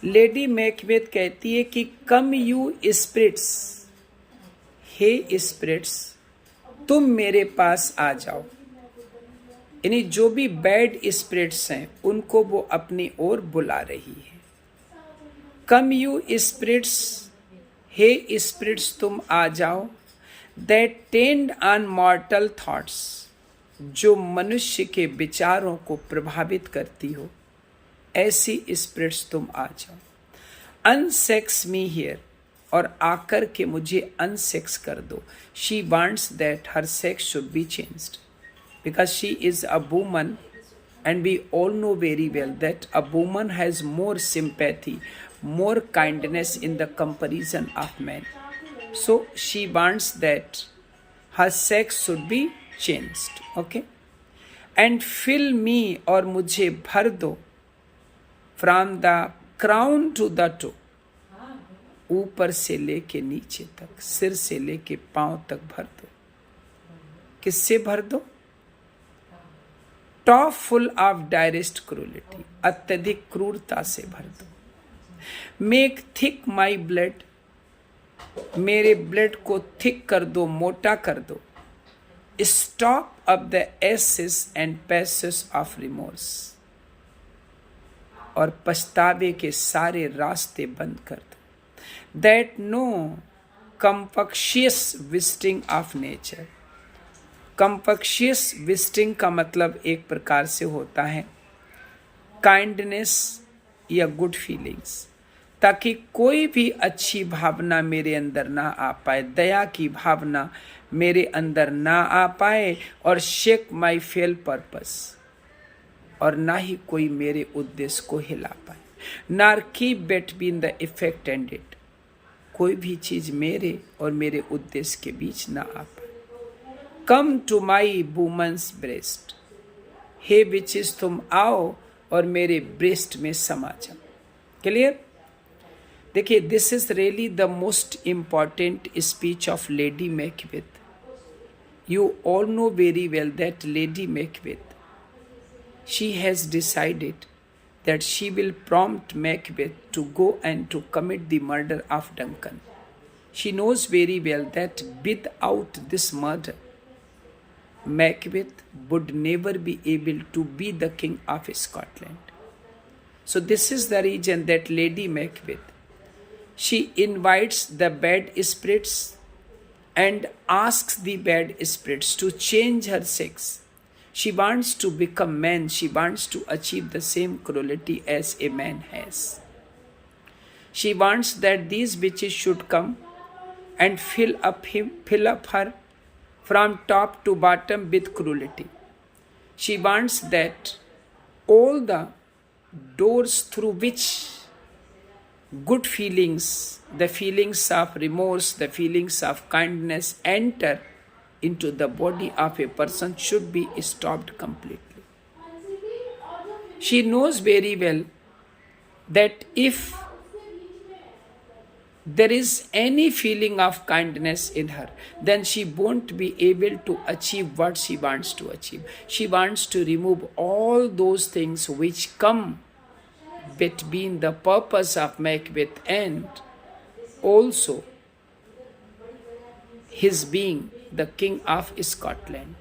Lady Macbeth कहती है कि कम यू स्पिरिट्स, हे स्पिरिट्स तुम मेरे पास आ जाओ। यानी जो भी बैड स्पिरिट्स हैं उनको वो अपनी ओर बुला रही है। कम यू स्पिरिट्स, हे स्पिरिट्स तुम आ जाओ, दैट टेंड ऑन मॉर्टल थॉट्स, जो मनुष्य के विचारों को प्रभावित करती हो, ऐसी स्पिरिट्स तुम आ जाओ। अनसेक्स मी हियर, और आकर के मुझे अनसेक्स कर दो। She wants that her sex should be changed because she is a woman, and we all know very well that a woman has more sympathy, more kindness in the comparison of men. So she wants that her sex should be changed. Okay, and fill me, और मुझे भर दो, from the crown to the toe, ऊपर से लेके नीचे तक, सिर से लेके पांव तक भर दो। किससे भर दो? Top full of direst cruelty, अत्यधिक क्रूरता से भर दो। मेक थिक माई ब्लड, मेरे ब्लड को थिक कर दो, मोटा कर दो। Stop up the access and passage of remorse, और पछतावे के सारे रास्ते बंद कर दो। That no compunctious visiting of nature, compunctious visiting का मतलब एक प्रकार से होता है काइंडनेस या गुड फीलिंग्स, ताकि कोई भी अच्छी भावना मेरे अंदर ना आ पाए, दया की भावना मेरे अंदर ना आ पाए, और शेक माई फेल पर्पस, और ना ही कोई मेरे उद्देश्य को हिला पाए। नार keep between the effect and it, कोई भी चीज मेरे और मेरे उद्देश्य के बीच ना आ पाए। Come to my woman's breast, hey witches तुम आओ और मेरे ब्रेस्ट में समा जाओ। क्लियर? देखिए, this is really the most important speech of lady Macbeth. You all know very well that lady Macbeth, she has decided that she will prompt Macbeth to go and to commit the murder of Duncan. She knows very well that without this murder, Macbeth would never be able to be the king of Scotland. So this is the reason that Lady Macbeth, she invites the bad spirits and asks the bad spirits to change her sex. She wants to become man. She wants to achieve the same cruelty as a man has. She wants that these witches should come and fill up her from top to bottom with cruelty. She wants that all the doors through which good feelings, the feelings of remorse, the feelings of kindness enter into the body of a person should be stopped completely. She knows very well that if there is any feeling of kindness in her, then she won't be able to achieve what she wants to achieve. She wants to remove all those things which come between the purpose of Macbeth and also his being the king of Scotland.